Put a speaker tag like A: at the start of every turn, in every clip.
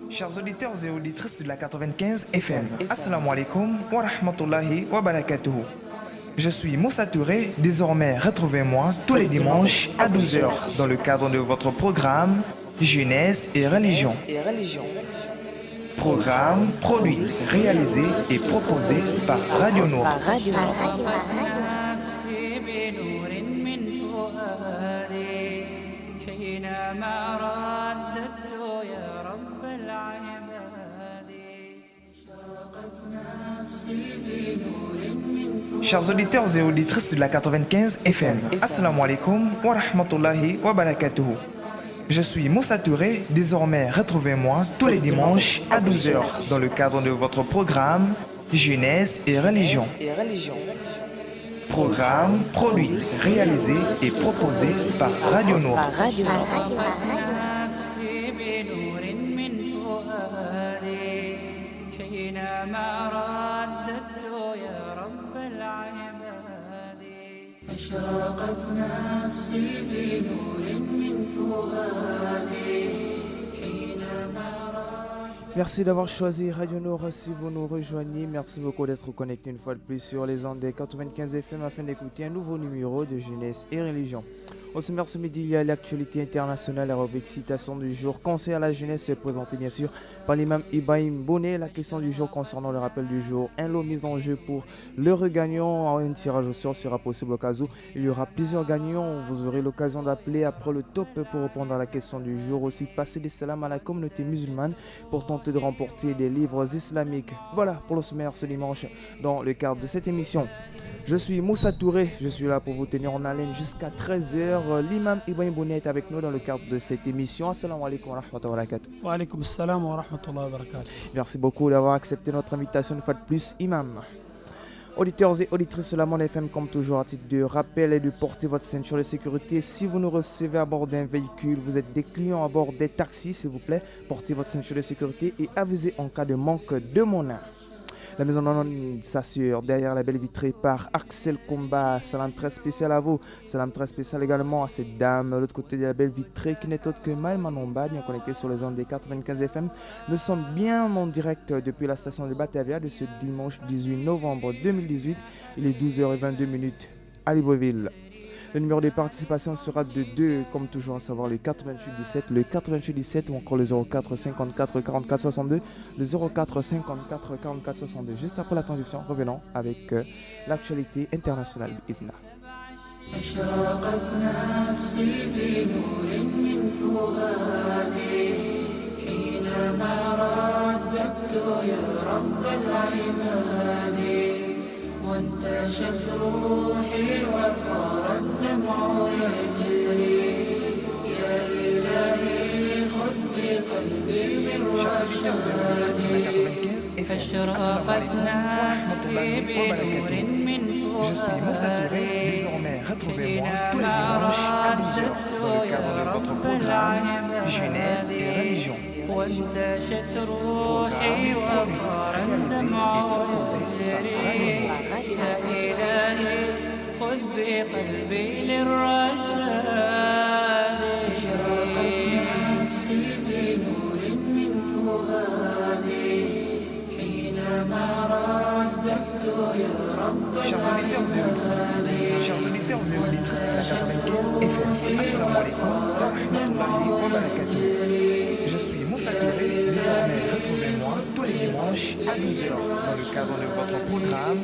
A: Chers auditeurs et auditrices de la 95 FM, Assalamu alaikum wa rahmatullahi wa barakatuhu. Je suis Moussa Touré, désormais retrouvez-moi tous les dimanches à 12 heures dans le cadre de votre programme Jeunesse et Religion. Programme produit, réalisé et proposé par Radio Nour. Chers auditeurs et auditrices de la 95 FM, Assalamu alaikum wa rahmatullahi wa barakatuhu. Je suis Moussa Touré, désormais retrouvez-moi tous les dimanches à 12 heures dans le cadre de votre programme Jeunesse et Religion. Programme produit, réalisé et proposé par Radio Nour.
B: أشرقت نفسي بنور من فؤادي حينما
C: Merci d'avoir choisi Radio Nour si vous nous rejoignez. Merci beaucoup d'être connecté une fois de plus sur les ondes des 95 FM afin d'écouter un nouveau numéro de Jeunesse et Religion. Au sommaire ce midi, il y a l'actualité internationale, la rubrique citation du jour, conseil à la jeunesse est présenté bien sûr par l'imam Ibrahim Bonnet. La question du jour concernant le rappel du jour, un lot mis en jeu pour l'heureux gagnant. Un tirage au sort sera possible au cas où il y aura plusieurs gagnants. Vous aurez l'occasion d'appeler après le top pour répondre à la question du jour. Aussi, passer des salams à la communauté musulmane pour tenter de remporter des livres islamiques. Voilà pour le sommaire ce dimanche dans le cadre de cette émission. Je suis Moussa Touré, je suis là pour vous tenir en haleine jusqu'à 13h. L'imam Ibrahim Bonnet est avec nous dans le cadre de cette émission. Assalamu alaikum wa rahmatullahi wa barakatuh.
D: Wa alaikum salam wa rahmatullahi wa barakatuh.
C: Merci beaucoup d'avoir accepté notre invitation une fois de plus, imam. Auditeurs et auditrices de la Monde FM, comme toujours, à titre de rappel et de porter votre ceinture de sécurité. Si vous nous recevez à bord d'un véhicule, vous êtes des clients à bord des taxis, s'il vous plaît, portez votre ceinture de sécurité et avisez en cas de manque de moyens. La maison d'honneur s'assure derrière la belle vitrée par Axel Combat. Salam très spécial à vous. Salam très spécial également à cette dame. De l'autre côté de la belle vitrée qui n'est autre que Maël Manomba, bien connecté sur les ondes des 95 FM. Nous sommes bien en direct depuis la station de Batavia de ce dimanche 18 novembre 2018. Il est 12h22 à Libreville. Le numéro de participation sera de 2, comme toujours, à savoir le 8817, le 8817 ou encore le 04 54 44 62, le 04 54 44 62. Juste après la transition, revenons avec l'actualité internationale d'Isna.
B: أشرقت نفسي بنور من فؤادي حينما رددت يا رب العباد وانتشت روحي وصار الدمع يجري يا إلهي خذ بقلبي بالرشاد
A: أشرقت نفسي بنور من فؤادي Je suis Moussa Touré, désormais retrouvez-moi tous les dimanches à 12h dans le cadre de votre programme Jeunesse et Religion.
B: وانتشت روحي وصار الدمع يجري يا إلهي خذ بقلبي للرشاد أشرقت نفسي بنور من فؤادي حينما رددت يا رب
A: Chers auditeurs et auditrices de la 95 FM, Assalamu alaikum wa rahmatullahi wa barakatuh. Je suis Moussa Touré, désormais retrouvez-moi tous les dimanches à 12h dans le cadre de votre programme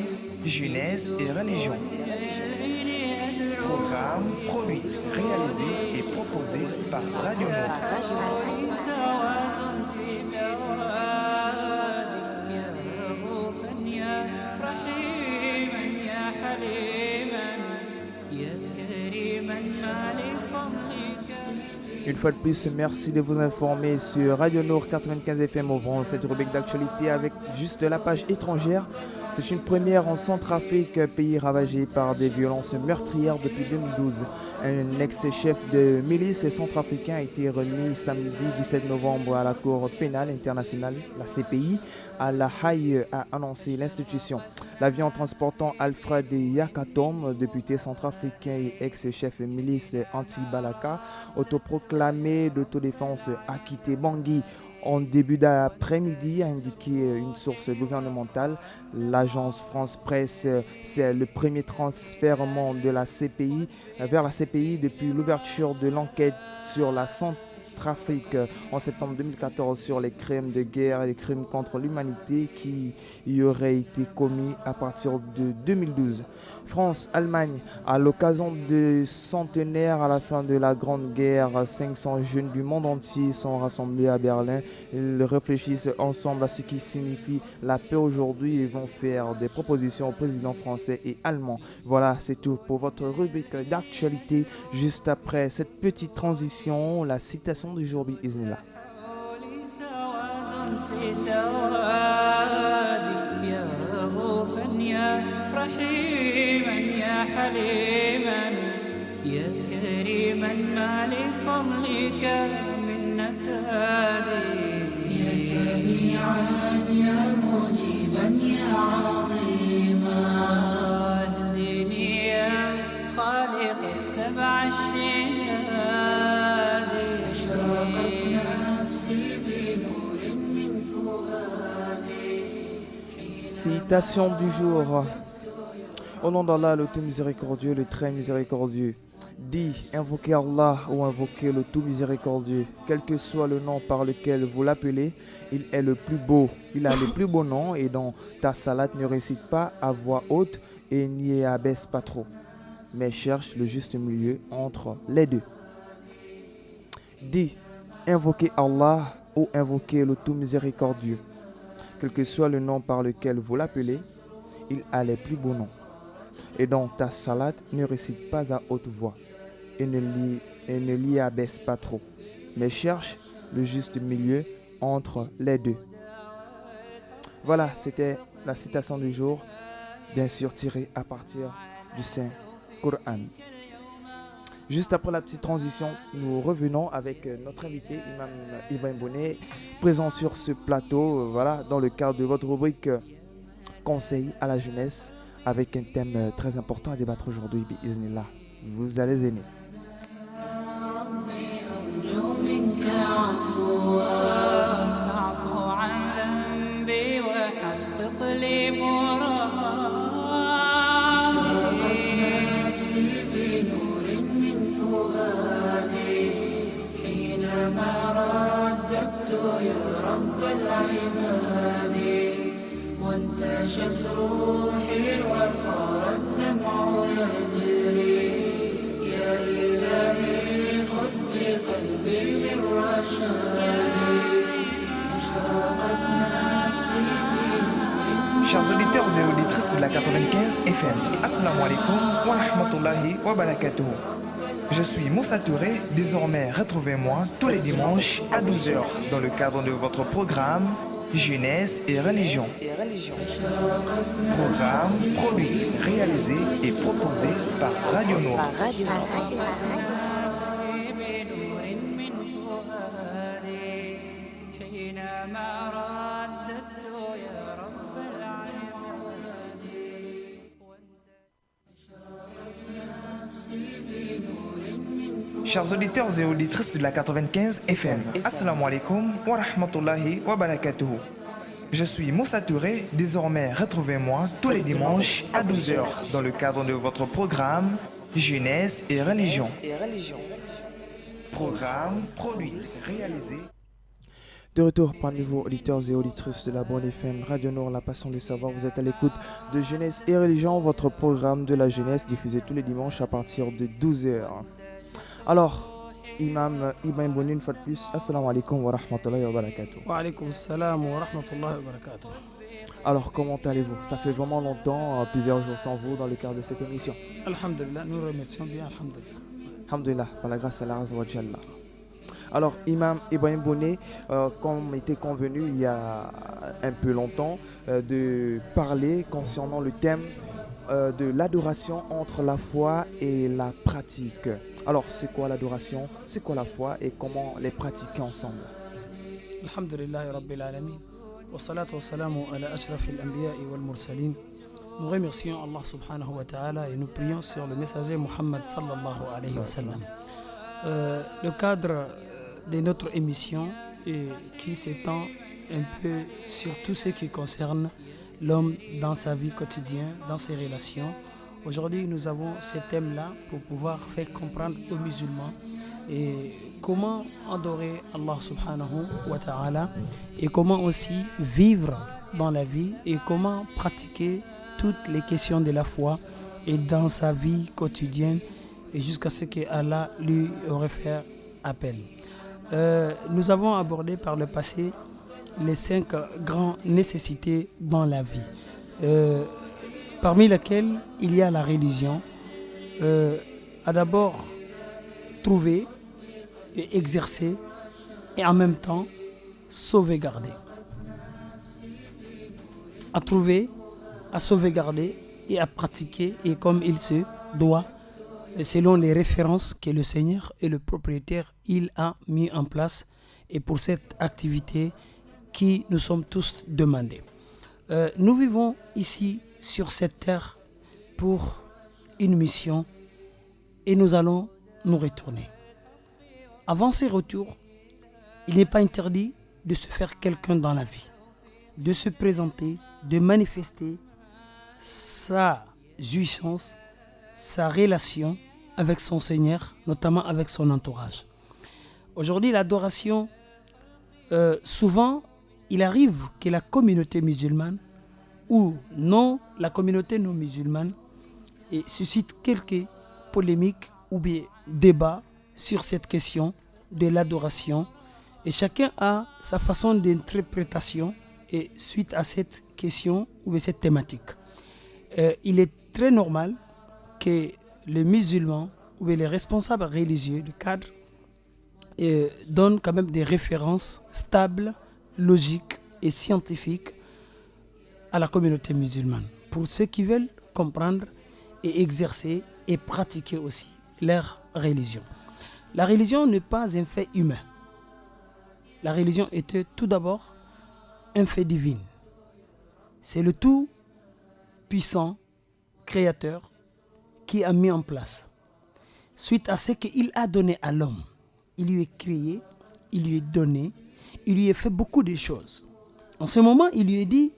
A: Jeunesse et Religion. Programme produit, réalisé et proposé par Radio Nour.
C: Une fois de plus, merci de vous informer sur Radio Nour 95 FM. Ouvrons cette rubrique d'actualité avec juste la page étrangère. C'est une première en Centrafrique, pays ravagé par des violences meurtrières depuis 2012. Un ex-chef de milice centrafricain a été remis samedi 17 novembre à la Cour pénale internationale, la CPI, à La Haye, a annoncé l'institution. L'avion transportant Alfred Yakatom, député centrafricain et ex-chef milice anti-Balaka, autoproclamé d'autodéfense, a quitté Bangui en début d'après-midi, a indiqué une source gouvernementale. L'agence France Presse, c'est le premier transfèrement de la CPI vers la CPI depuis l'ouverture de l'enquête sur la Centrafrique en septembre 2014 sur les crimes de guerre et les crimes contre l'humanité qui y auraient été commis à partir de 2012. France-Allemagne, à l'occasion du centenaire à la fin de la Grande Guerre, 500 jeunes du monde entier sont rassemblés à Berlin. Ils réfléchissent ensemble à ce qui signifie la paix aujourd'hui et vont faire des propositions au président français et allemand. Voilà, c'est tout pour votre rubrique d'actualité. Juste après cette petite transition, la citation du jour, bi'iznillah.
B: يا كريما ما لفضلك من نفادي يا سميعا يا مجيبا يا عظيما اهدني يا خالق السبع الشهاد أشرقت نفسي بنور من فؤادي.
C: Citation du jour. Au nom d'Allah, le tout miséricordieux, le très miséricordieux. Dis, invoquez Allah ou invoquez le tout miséricordieux. Quel que soit le nom par lequel vous l'appelez, il est le plus beau. Il a le plus beau nom et dans ta salade ne récite pas à voix haute et n'y abaisse pas trop. Mais cherche le juste milieu entre les deux. Dis, invoquez Allah ou invoquez le tout miséricordieux. Quel que soit le nom par lequel vous l'appelez, il a les plus beaux noms. Et dans ta salade, ne récite pas à haute voix et ne l'y abaisse pas trop, mais cherche le juste milieu entre les deux. Voilà, c'était la citation du jour, bien sûr tirée à partir du Saint-Coran. Juste après la petite transition, nous revenons avec notre invité, Imam Ibrahim Bonnet, présent sur ce plateau, voilà, dans le cadre de votre rubrique Conseil à la jeunesse, avec un thème très important à débattre aujourd'hui, bi'iznillah. Vous allez aimer.
B: وانتشت روحي وصار الدمع يجري يا إلهي خذ بقلبي بالرشاد أشرقت نفسي
A: Chers auditeurs et auditrices de la 95 FM, Assalamu alaikum wa rahmatullahi wa barakatuh. Je suis Moussa Touré, désormais retrouvez-moi tous les dimanches à 12h dans le cadre de votre programme Jeunesse et religion. Programme produit, réalisé et proposé par Radio Nour. Chers auditeurs et auditrices de la 95 FM, Assalamu alaikum wa rahmatullahi wa barakatuh. Je suis Moussa Touré, désormais retrouvez-moi tous les dimanches à 12h dans le cadre de votre programme Jeunesse et religion. Programme produit, réalisé.
C: De retour parmi vos auditeurs et auditrices de la bonne FM Radio Nord, la passion du savoir. Vous êtes à l'écoute de Jeunesse et religion, votre programme de la jeunesse diffusé tous les dimanches à partir de 12h. Alors, Imam Ibrahim Bonnet, une fois de plus, assalamu alaikum wa rahmatullahi wa barakatuh.
D: Wa alaikum salam wa rahmatullahi wa barakatuh.
C: Alors, comment allez-vous? Ça fait vraiment longtemps, plusieurs jours sans vous dans le cadre de cette émission.
D: Alhamdulillah, nous remercions bien, alhamdulillah.
C: Alhamdulillah, par la grâce à Allah Azza wa Jalla. Alors, Imam Ibrahim Bonnet, comme était convenu il y a un peu longtemps, de parler concernant le thème de l'adoration entre la foi et la pratique. Alors, c'est quoi l'adoration, c'est quoi la foi et comment les pratiquer ensemble?
D: Alhamdulillah Rabbil Alamin. Wa salatu wa salamu ala ashrafil anbiya'i wal mursalin. Nous remercions Allah subhanahu wa ta'ala et nous prions sur le messager Muhammad sallallahu alayhi wa sallam. Le cadre de notre émission qui s'étend un peu sur tout ce qui concerne l'homme dans sa vie quotidienne, dans ses relations. Aujourd'hui, nous avons ce thème-là pour pouvoir faire comprendre aux musulmans et comment adorer Allah subhanahu wa ta'ala et comment aussi vivre dans la vie et comment pratiquer toutes les questions de la foi et dans sa vie quotidienne et jusqu'à ce que Allah lui aurait fait appel. Nous avons abordé par le passé les 5 grandes nécessités dans la vie, parmi lesquelles il y a la religion, à d'abord trouver et exercer et en même temps sauvegarder. À trouver, à sauvegarder et à pratiquer et comme il se doit selon les références que le Seigneur et le propriétaire il a mis en place et pour cette activité qui nous sommes tous demandés. Nous vivons ici sur cette terre pour une mission et nous allons nous retourner. Avant ce retour, il n'est pas interdit de se faire quelqu'un dans la vie, de se présenter, de manifester sa jouissance, sa relation avec son Seigneur, notamment avec son entourage. Aujourd'hui, l'adoration, souvent, il arrive que la communauté musulmane ou non, la communauté non musulmane suscite quelques polémiques ou bien débats sur cette question de l'adoration et chacun a sa façon d'interprétation et suite à cette question ou bien cette thématique. Il est très normal que les musulmans ou bien les responsables religieux du cadre donnent quand même des références stables, logiques et scientifiques à la communauté musulmane pour ceux qui veulent comprendre et exercer et pratiquer aussi leur religion. La religion n'est pas un fait humain. La religion était tout d'abord un fait divin. C'est le tout puissant créateur qui a mis en place. Suite à ce qu'il a donné à l'homme, il lui est créé, il lui est donné, il lui a fait beaucoup de choses. En ce moment, il lui est dit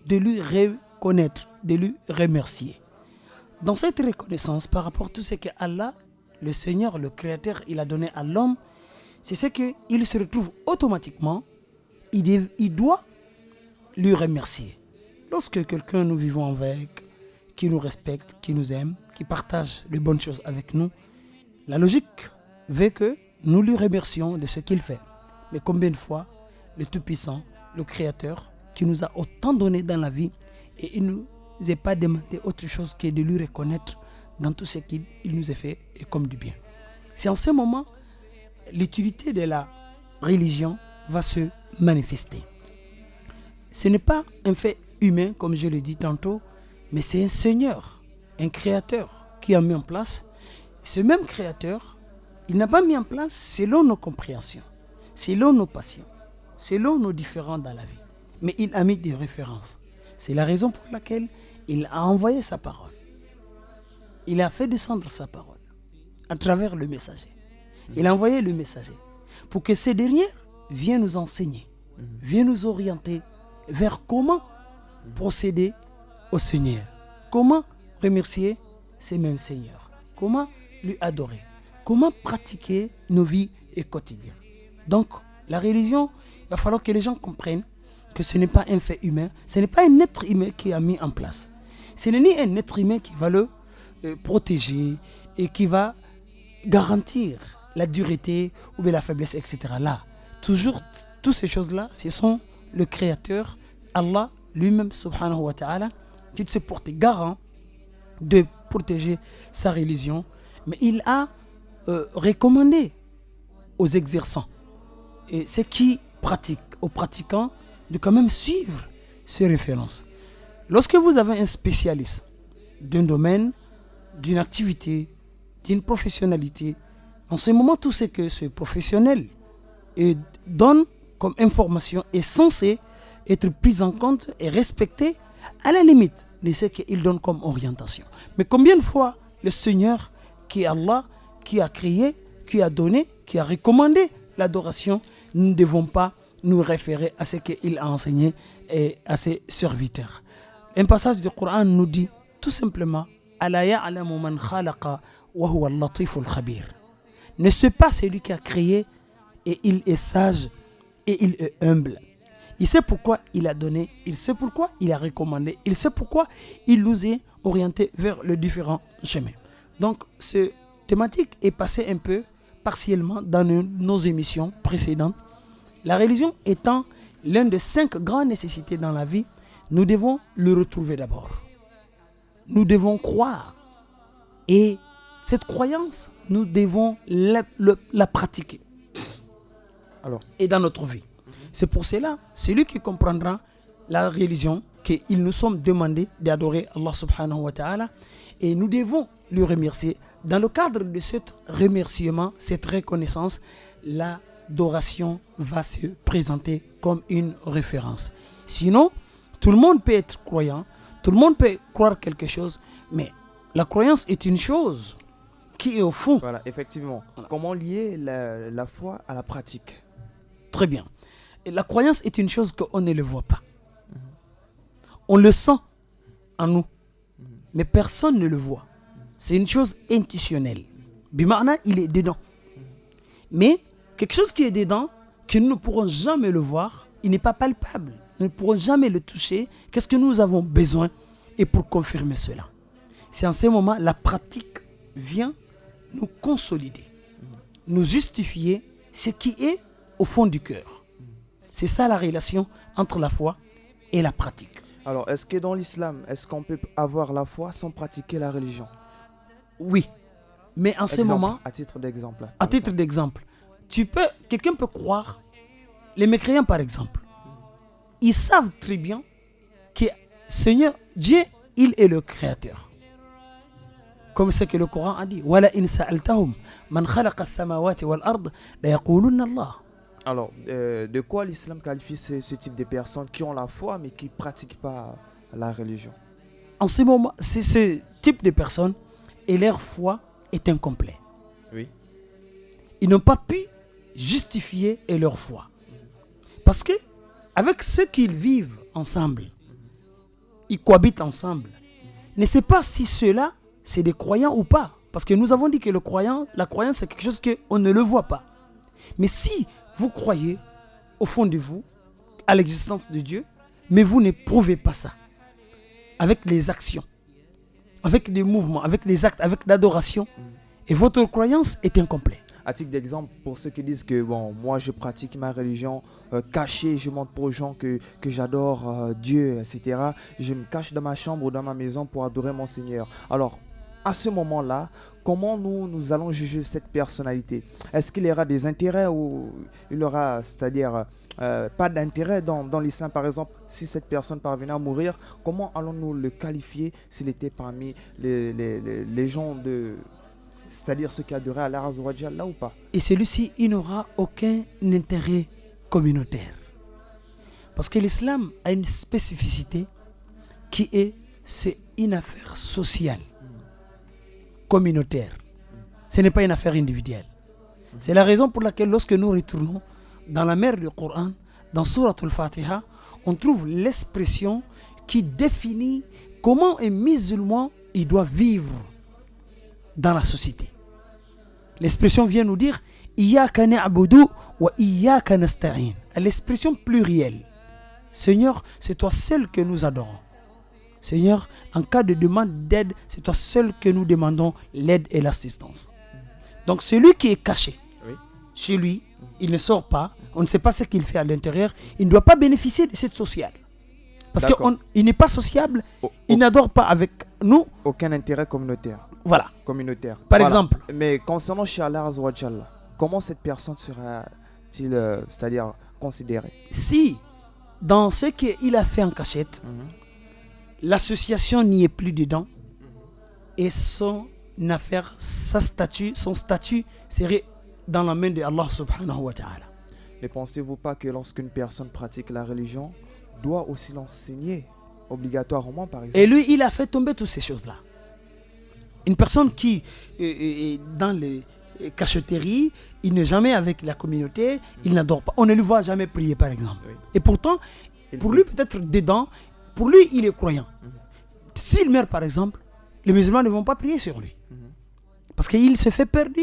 D: de lui reconnaître, de lui remercier. Dans cette reconnaissance par rapport à tout ce que Allah, le Seigneur, le Créateur, il a donné à l'homme, c'est ce qu'il se retrouve automatiquement, il doit lui remercier. Lorsque quelqu'un nous vivons avec, qui nous respecte, qui nous aime, qui partage les bonnes choses avec nous, la logique veut que nous lui remercions de ce qu'il fait. Mais combien de fois le Tout-Puissant, le Créateur, qui nous a autant donné dans la vie, et il ne nous a pas demandé autre chose que de lui reconnaître dans tout ce qu'il nous a fait et comme du bien. C'est en ce moment l'utilité de la religion va se manifester. Ce n'est pas un fait humain, comme je l'ai dit tantôt, mais c'est un Seigneur, un Créateur qui a mis en place. Ce même Créateur, il n'a pas mis en place selon nos compréhensions, selon nos passions, selon nos différends dans la vie. Mais il a mis des références. C'est la raison pour laquelle il a envoyé sa parole. Il a fait descendre sa parole à travers le messager. Il a envoyé le messager pour que ce dernier vienne nous enseigner, vienne nous orienter vers comment procéder au Seigneur, comment remercier ces mêmes Seigneurs, comment lui adorer, comment pratiquer nos vies et quotidiennes. Donc, la religion, il va falloir que les gens comprennent que ce n'est pas un fait humain, ce n'est pas un être humain qui a mis en place. Ce n'est ni un être humain qui va le protéger et qui va garantir la dureté ou bien la faiblesse, etc. Là, toujours, toutes ces choses-là, ce sont le Créateur, Allah lui-même, subhanahu wa ta'ala, qui se porte garant de protéger sa religion. Mais il a recommandé aux exerçants et ceux qui pratiquent, aux pratiquants, de quand même suivre ces références. Lorsque vous avez un spécialiste d'un domaine, d'une activité, d'une professionnalité, en ce moment, tout ce que ce professionnel donne comme information est censé être pris en compte et respecté. À la limite, de ce qu'il donne comme orientation. Mais combien de fois le Seigneur, qui est Allah, qui a créé, qui a donné, qui a recommandé l'adoration, nous ne devons pas nous référer à ce qu'il a enseigné et à ses serviteurs. Un passage du Coran nous dit tout simplement Ala ya'lamu man khalaqa wa huwa al-latiful khabir. Ne sait pas celui qui a créé et il est sage et il est humble. Il sait pourquoi il a donné, il sait pourquoi il a recommandé, il sait pourquoi il nous est orienté vers les différents chemins. Donc, cette thématique est passée un peu partiellement dans nos émissions précédentes. La religion étant l'une des 5 grandes nécessités dans la vie, nous devons le retrouver d'abord. Nous devons croire. Et cette croyance, nous devons la pratiquer.
C: Alors,
D: et dans notre vie. C'est pour cela, celui qui comprendra la religion, qu'il nous sommes demandé d'adorer Allah subhanahu wa ta'ala, et nous devons lui remercier. Dans le cadre de ce remerciement, cette reconnaissance, l'adoration va se présenter comme une référence. Sinon, tout le monde peut être croyant, tout le monde peut croire quelque chose, mais la croyance est une chose qui est au fond.
C: voilà, effectivement. Comment lier la foi à la pratique?
D: Très bien. Et la croyance est une chose qu'on ne le voit pas. On le sent en nous, mais personne ne le voit. C'est une chose intuitionnelle. Bima'na, il est dedans. Mais quelque chose qui est dedans, que nous ne pourrons jamais le voir, il n'est pas palpable. Nous ne pourrons jamais le toucher. Qu'est-ce que nous avons besoin? Et pour confirmer cela, c'est en ce moment la pratique vient nous consolider, nous justifier ce qui est au fond du cœur. C'est ça la relation entre la foi et la pratique.
C: Alors, est-ce que dans l'islam, est-ce qu'on peut avoir la foi sans pratiquer la religion?
D: Oui, mais en ce moment,
C: à titre d'exemple.
D: à titre d'exemple, quelqu'un peut croire, les mécréants par exemple, ils savent très bien que Seigneur Dieu, il est le créateur. Comme ce que le Coran a dit. Wala in sa'altahum man khalaqa as-samawati wal ard la yaqulunna Allah.
C: Alors, de quoi l'islam qualifie ce type de personnes qui ont la foi mais qui ne pratiquent pas la religion?
D: En ce moment, c'est ce type de personnes et leur foi est incomplet.
C: Oui.
D: Ils n'ont pas pu justifier leur foi. Parce que avec ceux qu'ils vivent ensemble, ils cohabitent ensemble, ne sait pas si ceux-là, c'est des croyants ou pas. Parce que nous avons dit que la croyance, c'est quelque chose qu'on ne le voit pas. Mais si vous croyez au fond de vous à l'existence de Dieu, mais vous n'éprouvez pas ça, avec les actions, avec les mouvements, avec les actes, avec l'adoration, et votre croyance est incomplète.
C: À titre d'exemple, pour ceux qui disent que bon, moi je pratique ma religion cachée, je montre aux gens que j'adore Dieu, etc. Je me cache dans ma chambre ou dans ma maison pour adorer mon Seigneur. Alors, à ce moment-là, comment nous allons juger cette personnalité? Est-ce qu'il y aura des intérêts ou il y aura, c'est-à-dire pas d'intérêt dans l'islam? Par exemple, si cette personne parvenait à mourir, comment allons-nous le qualifier s'il était parmi les gens de... C'est-à-dire ceux qui adoraient Allah Azza wa Jalla là ou pas?
D: Et celui-ci, il n'aura aucun intérêt communautaire. Parce que l'islam a une spécificité qui est, c'est une affaire sociale, communautaire. Ce n'est pas une affaire individuelle. C'est la raison pour laquelle lorsque nous retournons dans la mer du Coran, dans Surat al-Fatiha, on trouve l'expression qui définit comment un musulman il doit vivre dans la société. L'expression vient nous dire Iyyaka na'budu wa iyyaka nasta'in. L'expression plurielle. Seigneur, c'est toi seul que nous adorons. Seigneur, en cas de demande d'aide, c'est toi seul que nous demandons l'aide et l'assistance. Donc celui qui est caché,
C: Oui.
D: chez lui, il ne sort pas, on ne sait pas ce qu'il fait à l'intérieur, il ne doit pas bénéficier de cette sociale. Parce qu'il n'est pas sociable, il n'adore pas avec nous.
C: Aucun intérêt communautaire.
D: Voilà.
C: Communautaire.
D: Par
C: Voilà.
D: exemple.
C: Mais concernant chez Allah Azza wa Jalla, comment cette personne sera-t-il, c'est-à-dire considérée?
D: Si, dans ce qu'il a fait en cachette, l'association n'y est plus dedans, et son affaire, son statut serait dans la main de Allah subhanahu wa ta'ala.
C: Ne pensez-vous pas que lorsqu'une personne pratique la religion, doit aussi l'enseigner obligatoirement, par exemple.
D: Et lui, il a fait tomber toutes ces choses-là. Une personne qui est dans les cachotteries, il n'est jamais avec la communauté, il n'adore pas. On ne le voit jamais prier, par exemple.
C: Oui.
D: Et pourtant, pour lui, peut-être dedans, pour lui, il est croyant. S'il meurt, par exemple, les musulmans ne vont pas prier sur lui. Parce qu'il se fait perdre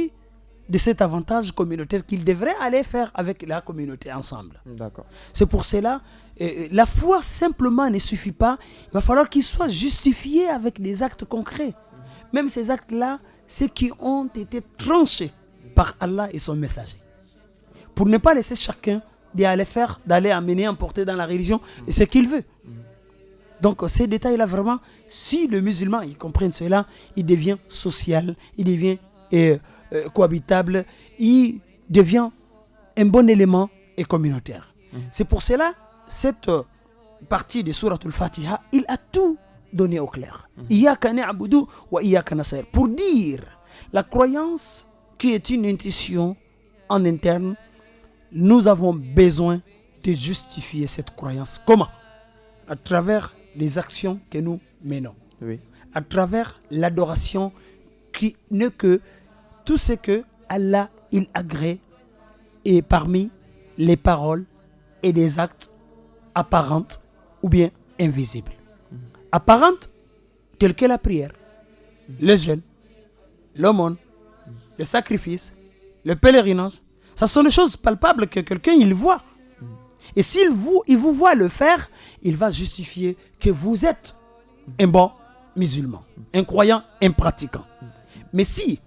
D: de cet avantage communautaire qu'il devrait aller faire avec la communauté ensemble.
C: D'accord.
D: C'est pour cela, la foi simplement ne suffit pas. Il va falloir qu'il soit justifié avec des actes concrets. Même ces actes-là, ceux qui ont été tranchés par Allah et son messager. Pour ne pas laisser chacun d'aller amener, emporter dans la religion ce qu'il veut. Donc ces détails-là, vraiment, si le musulman, il comprenne cela, il devient social, il devient cohabitable, il devient un bon élément et communautaire. C'est pour cela, cette partie de Surat al-Fatiha, il a tout donné au clair. Iyaka na'budu wa iyaka nasta'in. Pour dire la croyance qui est une intuition en interne, nous avons besoin de justifier cette croyance. Comment? À travers les actions que nous menons.
C: Oui.
D: À travers l'adoration qui n'est que tout ce que Allah il agrée et parmi les paroles et les actes apparentes ou bien invisibles. Apparentes telles que la prière, le jeûne, l'aumône, le sacrifice, le pèlerinage. Ce sont des choses palpables que quelqu'un il voit. Et s'il vous voit le faire, il va justifier que vous êtes un bon musulman, un croyant, un pratiquant. Mais si,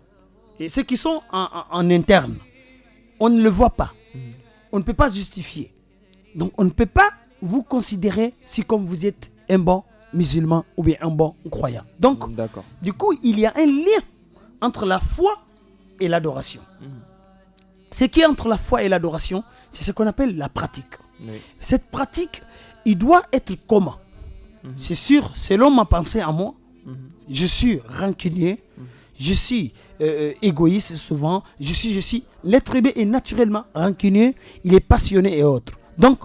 D: et ceux qui sont en interne, on ne le voit pas, on ne peut pas justifier. Donc on ne peut pas vous considérer si comme vous êtes un bon musulman ou bien un bon croyant. Donc, du coup, il y a un lien entre la foi et l'adoration. Ce qui est entre la foi et l'adoration, c'est ce qu'on appelle la pratique.
C: Oui.
D: Cette pratique, il doit être comment? C'est sûr, selon ma pensée à moi, je suis rancunier, je suis égoïste souvent, je suis. L'être humain est naturellement rancunier, il est passionné et autres. Donc,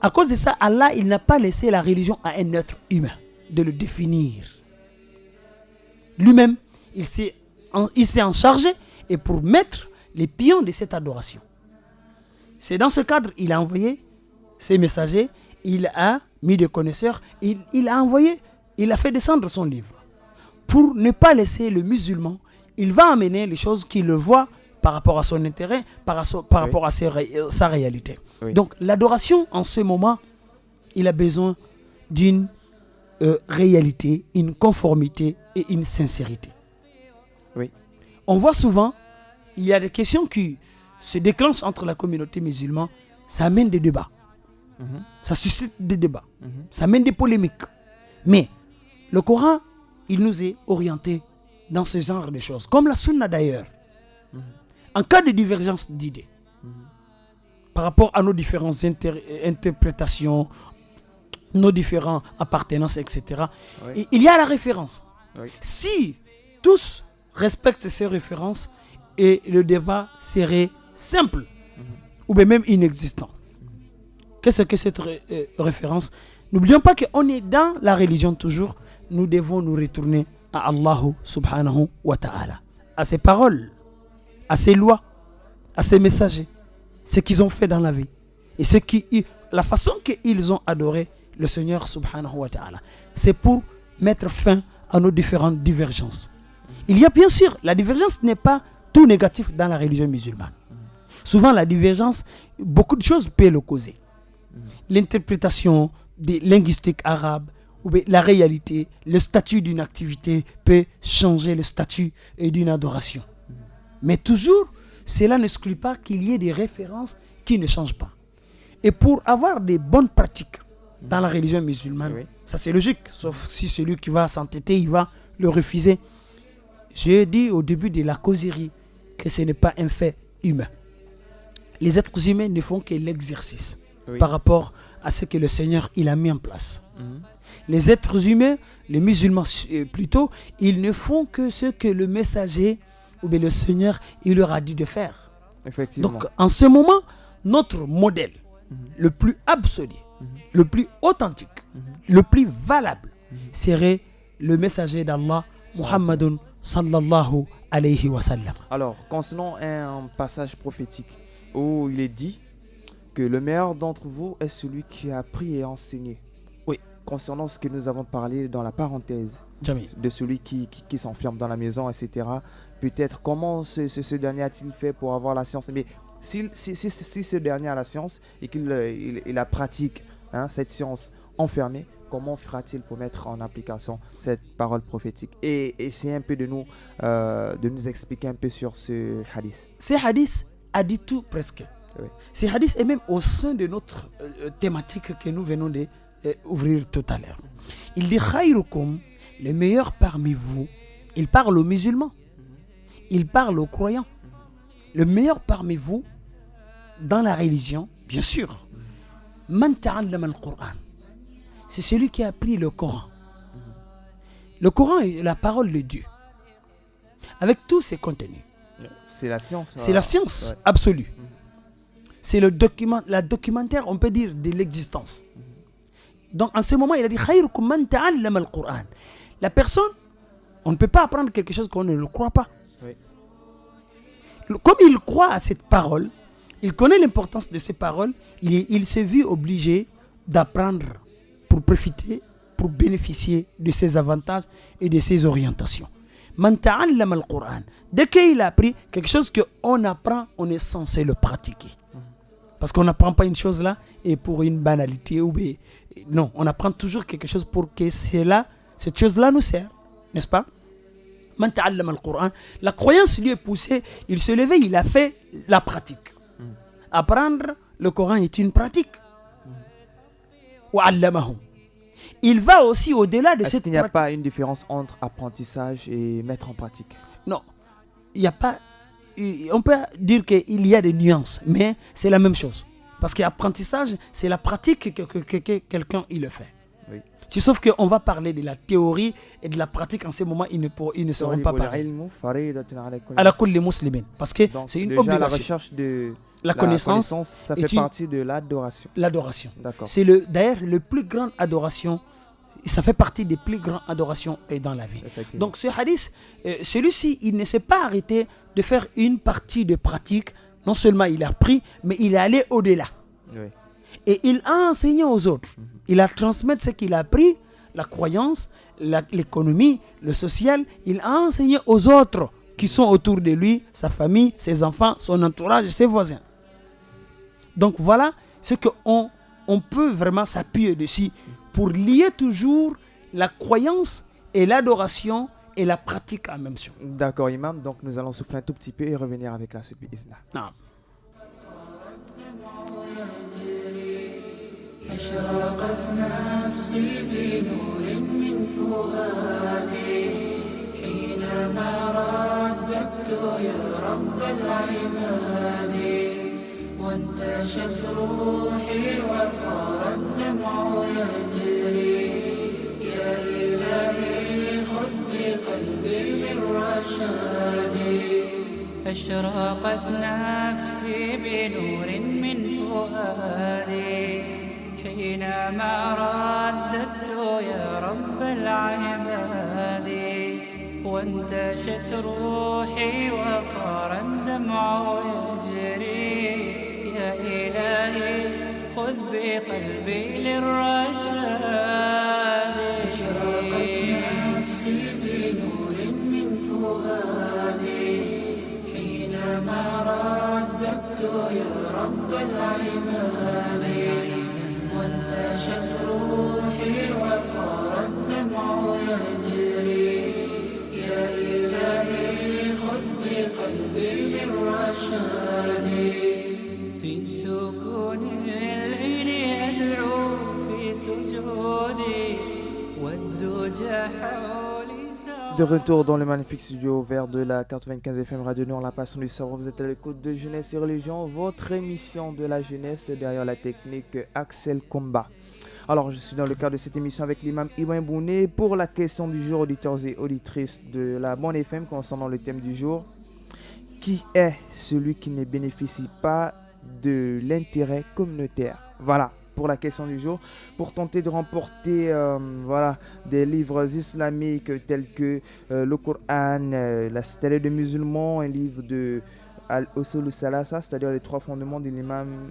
D: à cause de ça, Allah, il n'a pas laissé la religion à un être humain de le définir. Lui-même, il s'est en chargé et pour mettre les pions de cette adoration. C'est dans ce cadre qu'il a envoyé ses messagers, il a mis des connaisseurs, il a fait descendre son livre. Pour ne pas laisser le musulman, il va amener les choses qu'il le voit par rapport à son intérêt, par rapport à sa réalité. Oui. Donc l'adoration en ce moment, il a besoin d'une réalité, une conformité et une sincérité.
C: Oui.
D: On voit souvent, il y a des questions qui se déclenchent entre la communauté musulmane, ça amène des débats. Ça suscite des débats. Ça amène des polémiques. Mais le Coran, il nous est orienté dans ce genre de choses. Comme la Sunna d'ailleurs. En cas de divergence d'idées, par rapport à nos différentes interprétations, nos différentes appartenances, etc., oui. Il y a la référence. Oui. Si tous respectent ces références, et le débat serait simple, ou bien même inexistant. Qu'est-ce que cette référence? N'oublions pas qu'on est dans la religion toujours, nous devons nous retourner à Allah subhanahu wa ta'ala, à ses paroles, à ses lois, à ses messagers, ce qu'ils ont fait dans la vie, et la façon qu'ils ont adoré le Seigneur subhanahu wa ta'ala. C'est pour mettre fin à nos différentes divergences. Il y a bien sûr, la divergence n'est pas tout négatif dans la religion musulmane. Souvent la divergence, beaucoup de choses peuvent le causer. L'interprétation des linguistiques arabes, ou bien la réalité, le statut d'une activité peut changer le statut d'une adoration. Mais toujours, cela n'exclut pas qu'il y ait des références qui ne changent pas. Et pour avoir des bonnes pratiques dans la religion musulmane, oui. Ça c'est logique, sauf si celui qui va s'entêter, il va le refuser. J'ai dit au début de la causerie que ce n'est pas un fait humain. Les êtres humains ne font que l'exercice par rapport à ce que le Seigneur il a mis en place. Les êtres humains, les musulmans plutôt, ils ne font que ce que le messager ou bien le Seigneur il leur a dit de faire.
C: Effectivement.
D: Donc en ce moment, notre modèle le plus absolu, le plus authentique, le plus valable serait le messager d'Allah, Muhammadun sallallahu alayhi wa sallam.
C: Alors, concernant un passage prophétique où il est dit que le meilleur d'entre vous est celui qui a appris et enseigné.
D: Oui.
C: Concernant ce que nous avons parlé dans la parenthèse,
D: Jamil.
C: de celui qui s'enferme dans la maison, etc. Peut-être comment ce dernier a-t-il fait pour avoir la science? Mais si ce dernier a la science et qu'il il la pratique, cette science enfermée, comment fera-t-il pour mettre en application cette parole prophétique? Et essayez un peu de nous expliquer un peu sur ce hadith.
D: Ce hadith a dit tout presque.
C: Oui.
D: Ce hadith est même au sein de notre thématique que nous venons d'ouvrir tout à l'heure. Il dit Khayrukum, le meilleur parmi vous. Il parle aux musulmans. Il parle aux croyants. Le meilleur parmi vous dans la religion, bien sûr. Man ta'allama al-Qur'an. C'est celui qui a appris le Coran. Le Coran est la parole de Dieu. Avec tous ses contenus.
C: C'est la science.
D: C'est la science absolue. C'est la documentaire, on peut dire, de l'existence. Donc en ce moment, il a dit Khayrukum man ta'allama al-Qur'an. La personne, on ne peut pas apprendre quelque chose qu'on ne le croit pas.
C: Oui.
D: Comme il croit à cette parole, il connaît l'importance de ces paroles, il s'est vu obligé d'apprendre pour profiter, pour bénéficier de ses avantages et de ses orientations. Man ta'allama al-Qur'an. Dès qu'il a appris quelque chose qu'on apprend, on est censé le pratiquer. Parce qu'on n'apprend pas une chose là et pour une banalité non, on apprend toujours quelque chose pour que cette chose là nous sert, n'est-ce pas? Man ta'allama al-Qur'an. La croyance lui est poussée, il se levait, il a fait la pratique. Apprendre le Coran est une pratique. Wa 'allamahu. Il va aussi au-delà de
C: Est-ce
D: cette
C: qu'il n'y a
D: pratique.
C: pas une différence entre apprentissage et mettre en pratique?
D: Non, il n'y a pas. On peut dire qu'il y a des nuances, mais c'est la même chose. Parce qu'apprentissage, c'est la pratique que quelqu'un il le fait.
C: Oui.
D: C'est sauf qu'on va parler de la théorie et de la pratique en ce moment, ils ne seront pas pareils. À la kulli muslimin. Parce que
C: Donc,
D: c'est une
C: déjà, la
D: obligation.
C: recherche de
D: La connaissance
C: ça
D: est
C: fait partie de l'adoration.
D: L'adoration.
C: D'accord.
D: C'est d'ailleurs le plus grande adoration. Ça fait partie des plus grandes adorations dans la vie.
C: Effectivement.
D: Donc ce hadith, celui-ci, il ne s'est pas arrêté de faire une partie de pratique. Non seulement il a appris, mais il est allé au-delà.
C: Oui.
D: Et il a enseigné aux autres. Il a transmis ce qu'il a appris, la croyance, l'économie, le social. Il a enseigné aux autres qui sont autour de lui, sa famille, ses enfants, son entourage, ses voisins. Donc voilà ce qu'on peut vraiment s'appuyer dessus pour lier toujours la croyance et l'adoration et la pratique en même temps.
C: D'accord, Imam. Donc nous allons souffler un tout petit peu et revenir avec la suite. Isna.
D: Non.
B: أشرقت نفسي بنور من فؤادي حينما رددت يا رب العباد وانتشت روحي وصار الدمع يجري يا إلهي خذ بقلبي للرشاد أشرقت نفسي بنور من فؤادي حينما رددت يا رب العباد وانتشت روحي وصار الدمع يجري يا إلهي خذ بقلبي للرشاد أشرقت نفسي بنور من فؤادي حينما رددت يا رب العباد وانتشت روحي وصار الدمع يجري يا إلهي خذ بقلبي للرشاد في سكون الليل أدعو في سجودي والدجى حولي
C: De retour dans le magnifique studio vert de la 95 FM Radio Nord, la passion du savoir. Vous êtes à l'écoute de Jeunesse et Religion, votre émission de la jeunesse derrière la technique Axel Combat. Alors, je suis dans le cadre de cette émission avec l'imam Ibrahim Bouné pour la question du jour, auditeurs et auditrices de la Bonne FM concernant le thème du jour. Qui est celui qui ne bénéficie pas de l'intérêt communautaire? Voilà, pour la question du jour, pour tenter de remporter voilà, des livres islamiques tels que le Coran, la Citadelle des musulmans, un livre de Al-Usul Salasa, c'est-à-dire les trois fondements de l'imam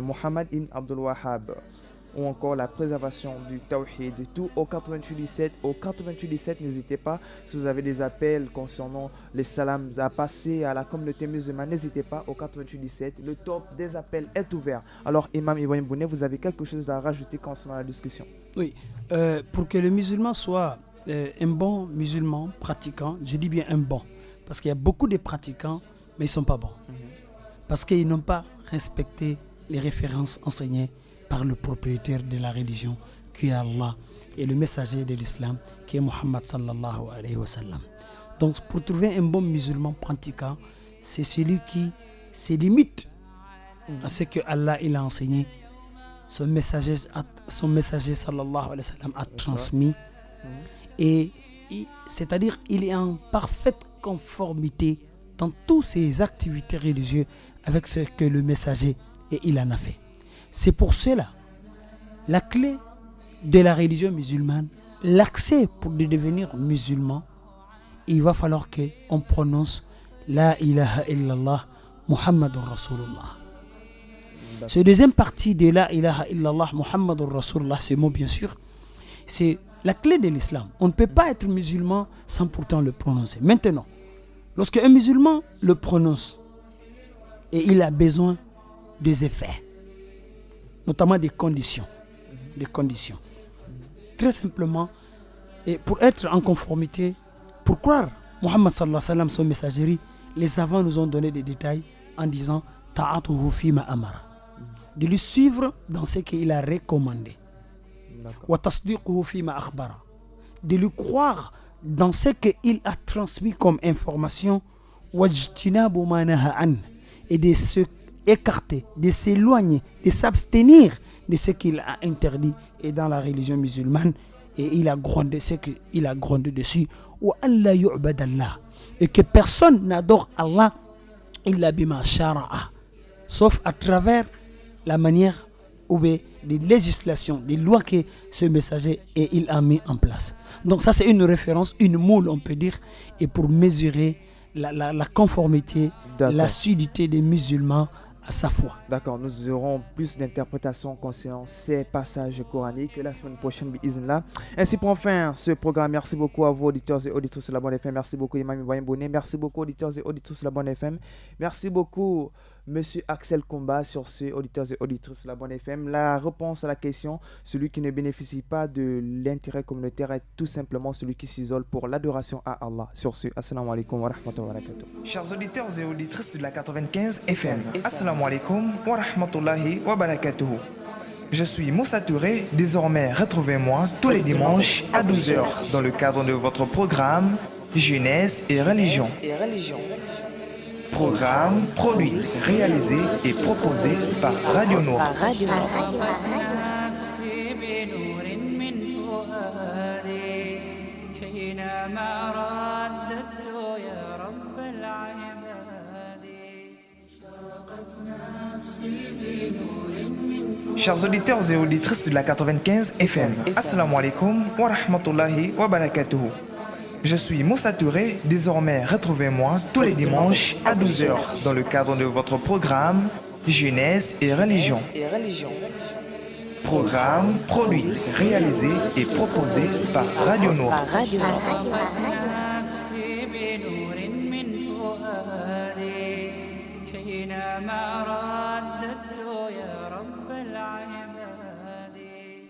C: Muhammad ibn Abdul Wahhab, ou encore la préservation du Tawhid, tout au 8817. Au 8817, n'hésitez pas, si vous avez des appels concernant les salams à passer à la communauté musulmane, n'hésitez pas au 8817. Le top des appels est ouvert. Alors, Imam Ibrahim Bounet, vous avez quelque chose à rajouter concernant la discussion?
D: Oui, pour que le musulman soit un bon musulman pratiquant, je dis bien un bon, parce qu'il y a beaucoup de pratiquants, mais ils ne sont pas bons. Parce qu'ils n'ont pas respecté les références enseignées par le propriétaire de la religion, qui est Allah, et le messager de l'islam, qui est Muhammad sallallahu alayhi wa sallam. Donc, pour trouver un bon musulman pratiquant, c'est celui qui se limite à ce que Allah il a enseigné, son messager sallallahu alayhi wa sallam a transmis, et c'est-à-dire il est en parfaite conformité dans toutes ses activités religieuses avec ce que le messager et il en a fait. C'est pour cela, la clé de la religion musulmane, l'accès pour devenir musulman, il va falloir qu'on prononce La ilaha illallah Muhammadur Rasulullah. Ce deuxième partie de La ilaha illallah Muhammadur Rasulullah, ce mot bien sûr, c'est la clé de l'islam. On ne peut pas être musulman sans pourtant le prononcer. Maintenant, lorsque un musulman le prononce et il a besoin des effets, notamment des conditions. Très simplement, et pour être en conformité, pour croire Muhammad sallallahu alayhi wa sallam, son messagerie, les savants nous ont donné des détails en disant ta'atuhu fima amara, de lui suivre dans ce qu'il a recommandé, wa tasdiquhu fima akhbara, de lui croire dans ce qu'il a transmis comme information, wajtinabu ma naha an, et de se écarter, de s'éloigner, de s'abstenir de ce qu'il a interdit. Et dans la religion musulmane, et il a grondé ce qu'il a grondé dessus, ou Allah yu'bad Allah, et que personne n'adore Allah illa bima shara'a, sauf à travers la manière ou des législations, des lois que ce messager et il a mis en place. Donc ça c'est une référence, une moule on peut dire, et pour mesurer la conformité, l'assiduité des musulmans à sa foi.
C: D'accord, nous aurons plus d'interprétations concernant ces passages coraniques la semaine prochaine, bi'iznillah. Ainsi pour enfin ce programme, merci beaucoup à vous auditeurs et auditrices de la Bonne FM, merci beaucoup Imam Ibrahim Bounet, merci beaucoup auditeurs et auditrices de la Bonne FM, merci beaucoup Monsieur Axel Comba sur ce auditeurs et auditrices de la Bonne FM. La réponse à la question, celui qui ne bénéficie pas de l'intérêt communautaire est tout simplement celui qui s'isole pour l'adoration à Allah. Sur ce, assalamu alaikum wa rahmatullahi wa barakatuh.
A: Chers auditeurs et auditrices de la 95 FM, assalamu alaikum wa rahmatullahi wa barakatuh. Je suis Moussa Touré, désormais retrouvez-moi tous les dimanches à 12h dans le cadre de votre programme Jeunesse et Religion. Programme produit, réalisé et proposé par Radio Nour. Chers auditeurs et auditrices de la 95 FM, assalamu alaikum wa rahmatullahi wa barakatuh. Je suis Moussa Touré, désormais retrouvez-moi tous les dimanches à 12h dans le cadre de votre programme Jeunesse et Religion. Programme produit, réalisé et proposé par Radio Nour.